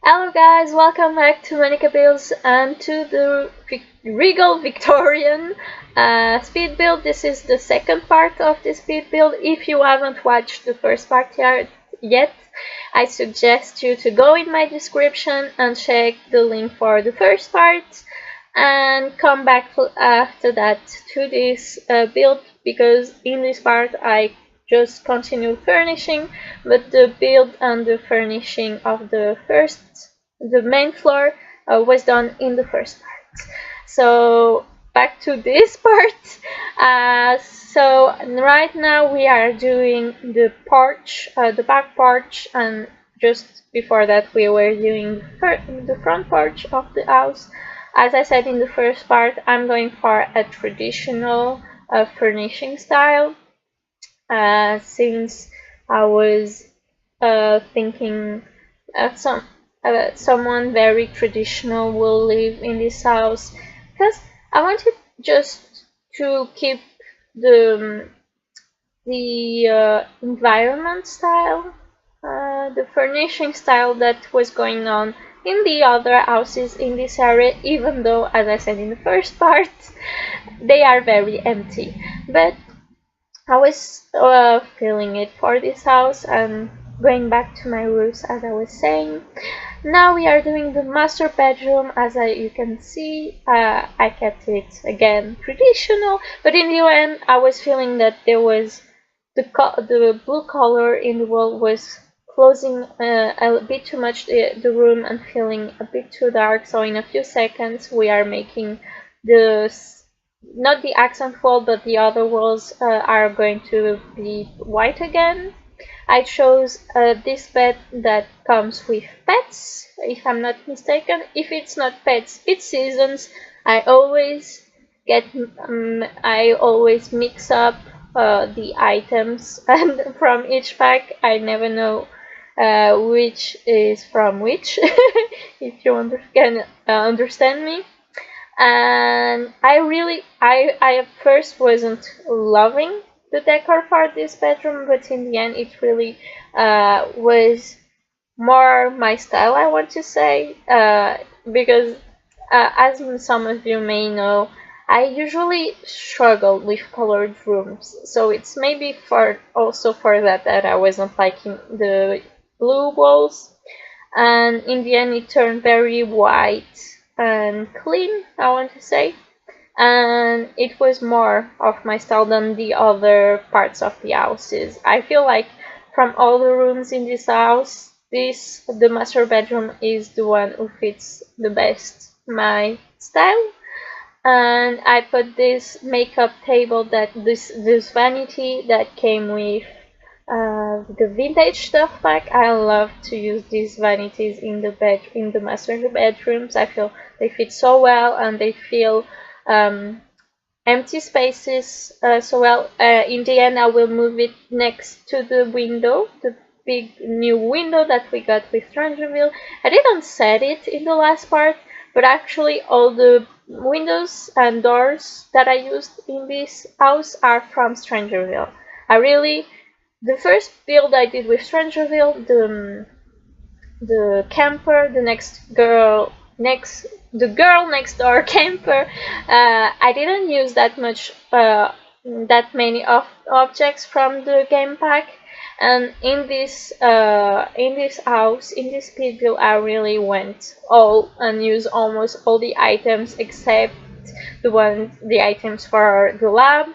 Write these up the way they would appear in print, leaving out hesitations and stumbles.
Hello guys, welcome back to Monicabuilds and to the Regal Victorian speed build. This is the second part of this speed build. If you haven't watched the first part yet, I suggest you to go in my description and check the link for the first part and come back after that to this build, because in this part I just continue furnishing, but the build and the furnishing of the main floor was done in the first part. So back to this part. So right now we are doing the porch, the back porch, and just before that we were doing the front porch of the house. As I said in the first part, I'm going for a traditional furnishing style. Since I was thinking someone very traditional will live in this house, because I wanted just to keep the environment style, the furnishing style that was going on in the other houses in this area, even though, as I said in the first part, they are very empty. But I was feeling it for this house and going back to my roots, as I was saying. Now we are doing the master bedroom. As you can see, I kept it again traditional, but in the end I was feeling that there was the blue color in the wall was closing a bit too much the room and feeling a bit too dark. So in a few seconds we are making the not the accent wall, but the other walls are going to be white again. I chose this bed that comes with pets, if I'm not mistaken. If it's not pets, it's seasons. I always mix up the items and from each pack. I never know which is from which, if you can understand me. And I at first wasn't loving the decor for this bedroom, but in the end it really was more my style, I want to say, because as some of you may know, I usually struggle with colored rooms, so it's maybe also for that I wasn't liking the blue walls, and in the end it turned very white and clean, I want to say, and it was more of my style than the other parts of the houses. I feel like from all the rooms in this house, the master bedroom is the one who fits the best my style. And I put this makeup table, this vanity that came with the vintage stuff pack. I love to use these vanities in the master bedrooms. I feel they fit so well and they fill empty spaces so well. In the end, I will move it next to the window, the big new window that we got with Strangerville. I didn't set it in the last part, but actually all the windows and doors that I used in this house are from Strangerville. The first build I did with Strangerville, the camper, the girl next door camper, I didn't use that many objects from the game pack, and in this house, in this speed build, I really went all and used almost all the items except the items for the lab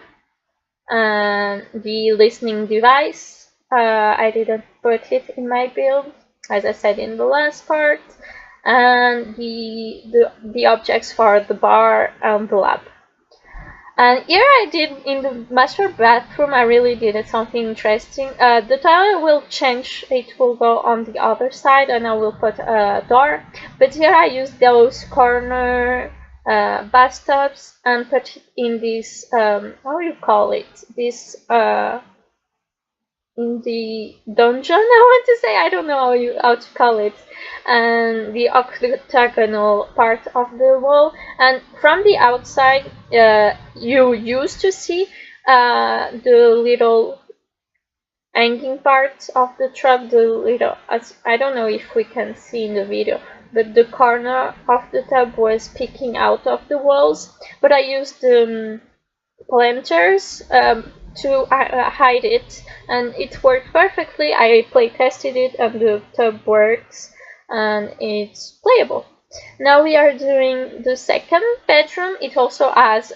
and the listening device. I didn't put it in my build, as I said in the last part, and the objects for the bar and the lab. And here I did in the master bathroom, I really did something interesting. The toilet will change, it will go on the other side and I will put a door, but here I used those corner bathtubs and put it in this, how do you call it, this in the dungeon, I want to say, I don't know how to call it, and the octagonal part of the wall. And from the outside, you used to see the little hanging part of the truck, the little, as I don't know if we can see in the video, but the corner of the tub was peeking out of the walls, but I used the planters to hide it, and it worked perfectly. I play tested it and the tub works and it's playable. Now we are doing the second bedroom. It also has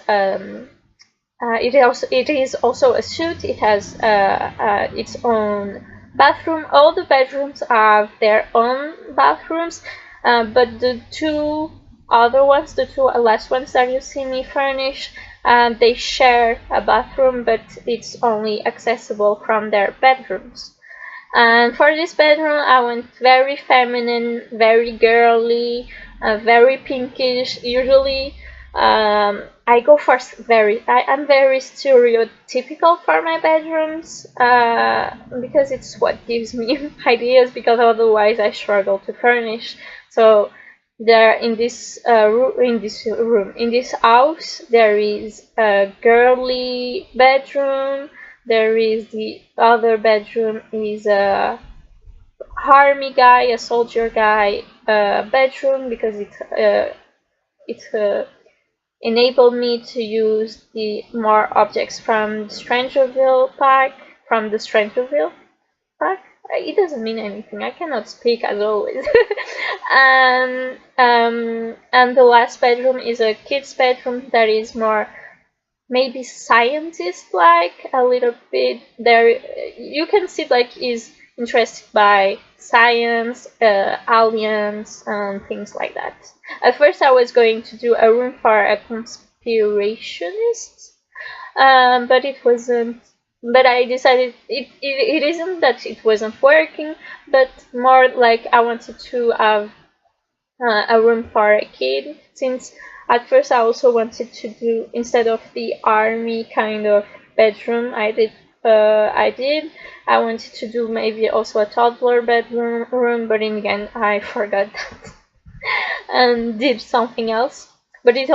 it is also a suite. It has its own bathroom. All the bedrooms have their own bathrooms, but the two other ones, the two last ones that you see me furnish, they share a bathroom, but it's only accessible from their bedrooms. And for this bedroom, I went very feminine, very girly, very pinkish. Usually, I go for I'm very stereotypical for my bedrooms because it's what gives me ideas. Because otherwise, I struggle to furnish. So there in this in this house, there is a girly bedroom. There is the other bedroom is a army guy, a soldier guy bedroom, because it enabled me to use the more objects from Strangerville pack, from the Strangerville pack. It doesn't mean anything. I cannot speak as always. And the last bedroom is a kid's bedroom that is more maybe scientist like a little bit. There you can see like is interested by science, aliens and things like that. At first I was going to do a room for a conspirationist, but it wasn't, but I decided it isn't that it wasn't working, but more like I wanted to have a room for a kid, since at first I also wanted to do, instead of the army kind of bedroom I wanted to do maybe also a toddler bedroom, but in the end I forgot that and did something else. But it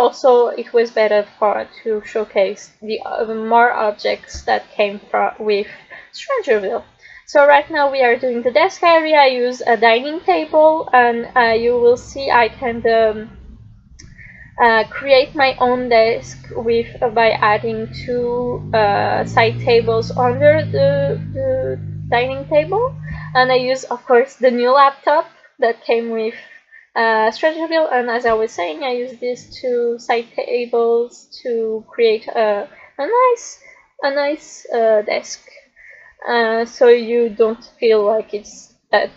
was better for to showcase the more objects that came from with Strangerville. So right now we are doing the desk area. I use a dining table, and you will see I can create my own desk with by adding two side tables under the dining table, and I use of course the new laptop that came with Strangerville, and as I was saying, I use these two side tables to create a nice desk, so you don't feel like it's a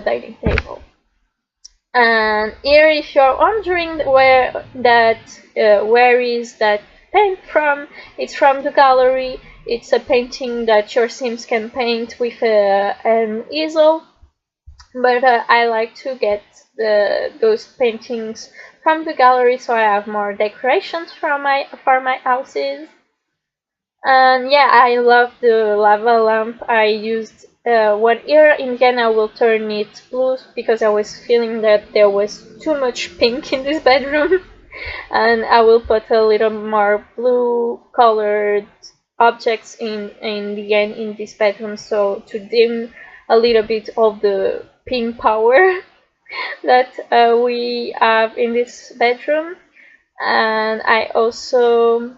dining table. And here, if you're wondering where is that paint from, it's from the gallery. It's a painting that your Sims can paint with an easel, but I like to get those paintings from the gallery, so I have more decorations for my houses. And yeah, I love the lava lamp. I used one here. In the end, I will turn it blue because I was feeling that there was too much pink in this bedroom. And I will put a little more blue colored objects in the end in this bedroom, so to dim a little bit of the pink power that we have in this bedroom. And I also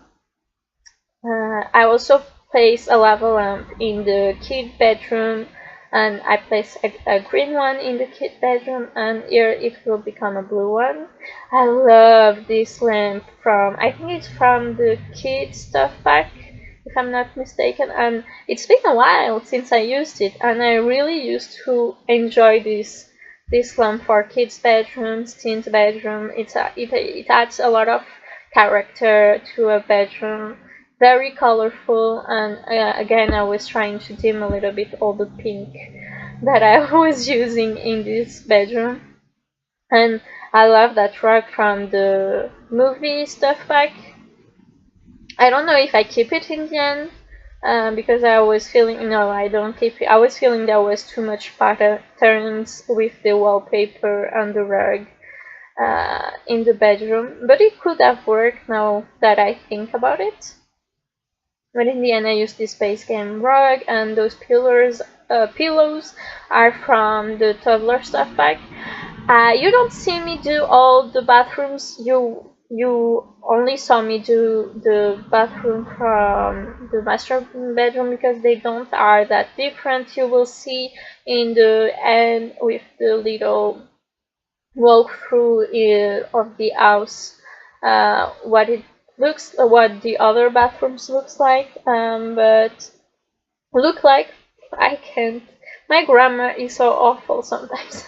place a lava lamp in the kid bedroom, and I place a green one in the kid bedroom, and here it will become a blue one. I love this lamp I think it's from the kid stuff pack, if I'm not mistaken, and it's been a while since I used it, and I really used to enjoy this lamp for kids' bedrooms, teens' bedroom. It adds a lot of character to a bedroom. Very colorful, and again I was trying to dim a little bit all the pink that I was using in this bedroom. And I love that rug from the movie stuff pack. I don't know if I keep it in the end, because I was feeling, no, I don't keep it. I was feeling there was too much patterns with the wallpaper and the rug in the bedroom, but it could have worked now that I think about it. But in the end, I used this base game rug, and those pillows are from the toddler stuff bag. You don't see me do all the bathrooms. You only saw me do the bathroom from the master bedroom because they don't are that different. You will see in the end with the little walkthrough of the house what it looks, what the other bathrooms looks like. But look like I can't. My grammar is so awful sometimes.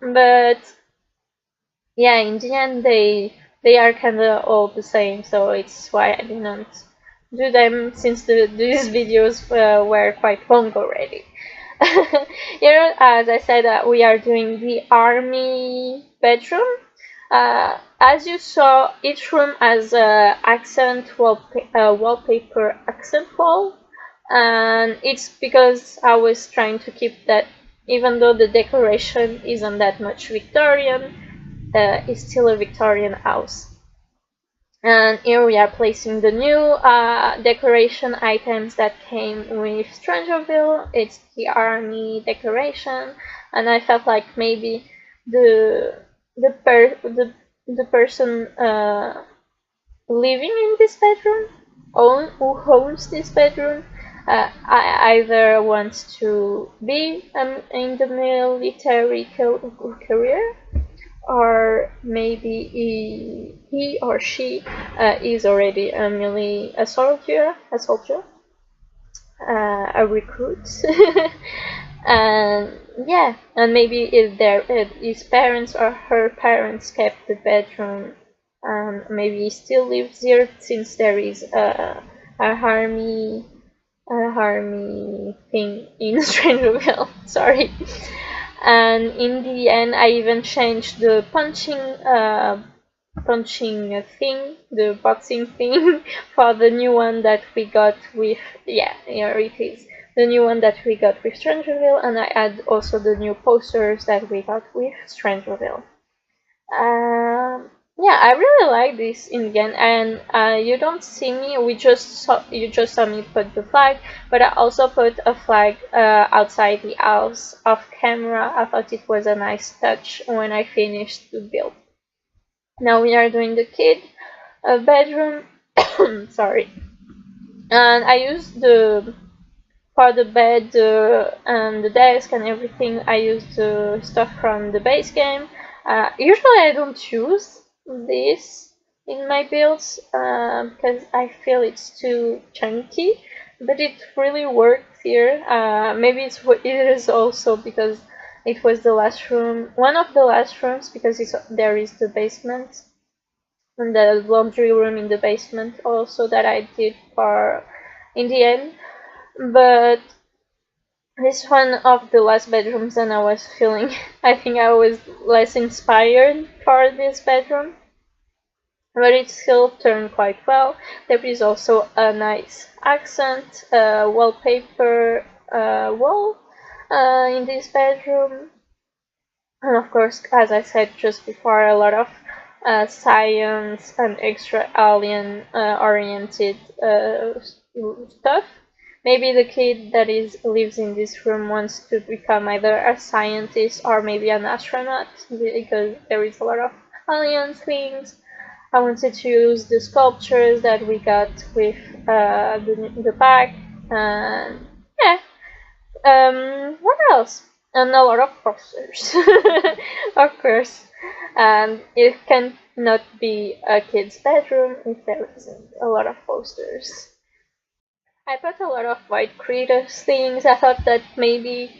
But yeah, in the end they are kind of all the same, so it's why I didn't do them since these videos were quite long already. Here, as I said, we are doing the army bedroom. As you saw, each room has a wallpaper accent wall, and it's because I was trying to keep that, even though the decoration isn't that much Victorian, it's still a Victorian house. And here we are placing the new decoration items that came with Strangerville. It's the army decoration, and I felt like maybe the person living in this bedroom, who owns this bedroom, I either wants to be in the military career, or maybe he or she is already a soldier, a recruit. And yeah, and maybe if his parents or her parents kept the bedroom, maybe he still lives here since there is a army thing in Strangerville. Sorry. And in the end, I even changed the punching thing, the boxing thing, for the new one that we got with, yeah, here it is, the new one that we got with Strangerville, and I add also the new posters that we got with Strangerville. Yeah, I really like this in the end, and you don't see me. You just saw me put the flag, but I also put a flag outside the house off camera. I thought it was a nice touch when I finished the build. Now we are doing the kid bedroom. Sorry, and I used for the bed and the desk and everything. I used the stuff from the base game. Usually I don't use this in my builds because I feel it's too chunky, but it really worked here. Maybe it is also because it was the last room, one of the last rooms, because there is the basement and the laundry room in the basement also that I did for in the end. But this one of the last bedrooms, and I was feeling, I think I was less inspired for this bedroom, but it still turned quite well. There is also a nice accent wallpaper wall in this bedroom, and of course, as I said just before, a lot of science and extra alien oriented stuff. Maybe the kid that lives in this room wants to become either a scientist or maybe an astronaut, because there is a lot of alien things. I wanted to use the sculptures that we got with the bag, and yeah. What else? And a lot of posters, of course. And it cannot be a kid's bedroom if there isn't a lot of posters. I put a lot of white creators things. I thought that maybe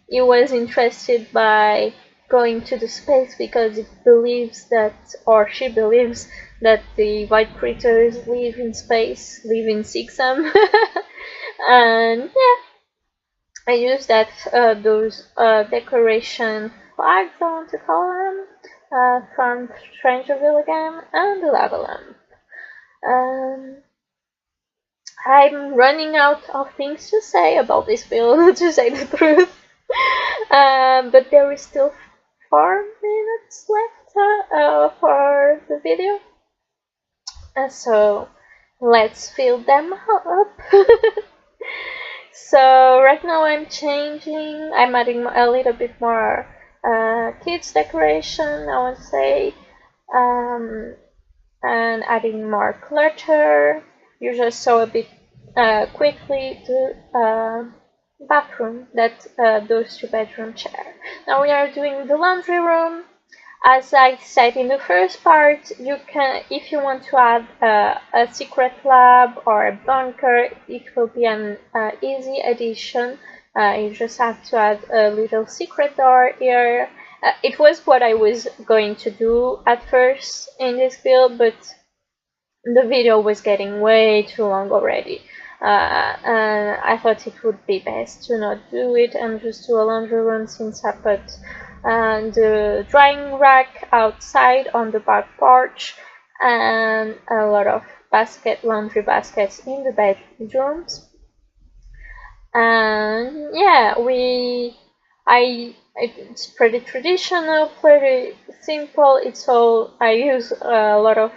he was interested by going to the space because it believes that, or she believes that the white creatures live in space, live in Sixam. And yeah, I used those decoration flags, I want to call them, from Strangerville again, and the lava lamp. I'm running out of things to say about this build, to say the truth. But there is still 4 minutes left for the video. So let's fill them up. So right now I'm changing, I'm adding a little bit more kids decoration, I would say, and adding more clutter. You just saw a bit quickly the bathroom, that those 2-bedroom chair. Now we are doing the laundry room. As I said in the first part, you can, if you want to add a secret lab or a bunker, it will be an easy addition. You just have to add a little secret door here. It was what I was going to do at first in this build, but the video was getting way too long already. And I thought it would be best to not do it and just do a laundry room, since I put the drying rack outside on the back porch and a lot of laundry baskets in the bedrooms. And yeah, it's pretty traditional, pretty simple. It's all, I use a lot of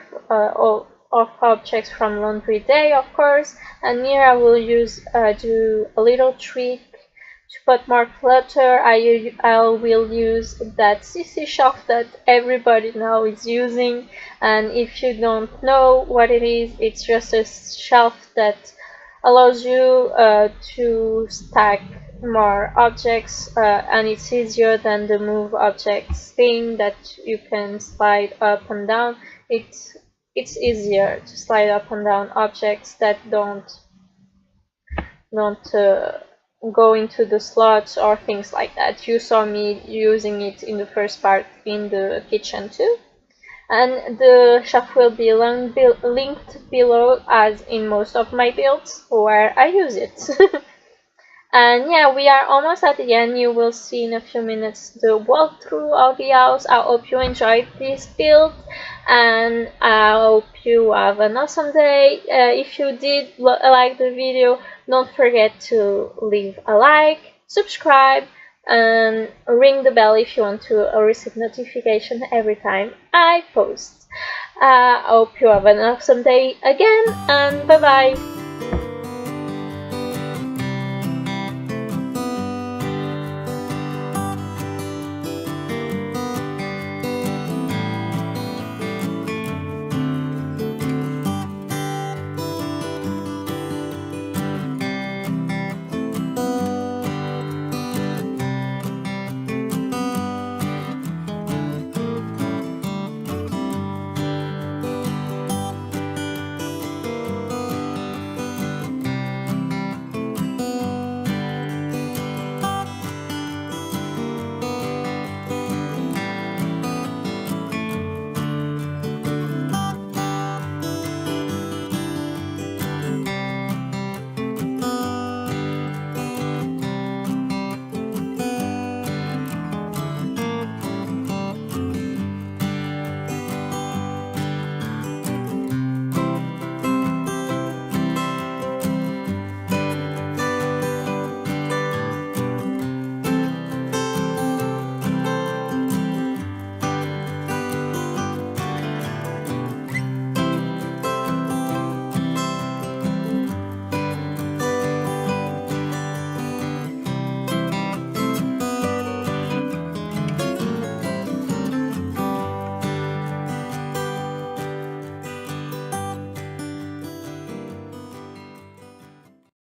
objects from laundry day, of course, and here I will do a little trick to put more clutter. I will use that CC shelf that everybody now is using, and if you don't know what it is, it's just a shelf that allows you to stack more objects, and it's easier than the move objects thing that you can slide up and down. It's easier to slide up and down objects that don't go into the slots or things like that. You saw me using it in the first part in the kitchen too. And the shelf will be linked below, as in most of my builds where I use it. And yeah, we are almost at the end. You will see in a few minutes the walkthrough of the house. I hope you enjoyed this build, and I hope you have an awesome day. If you did like the video, don't forget to leave a like, subscribe, and ring the bell if you want to receive notification every time I post. I hope you have an awesome day again, and bye bye.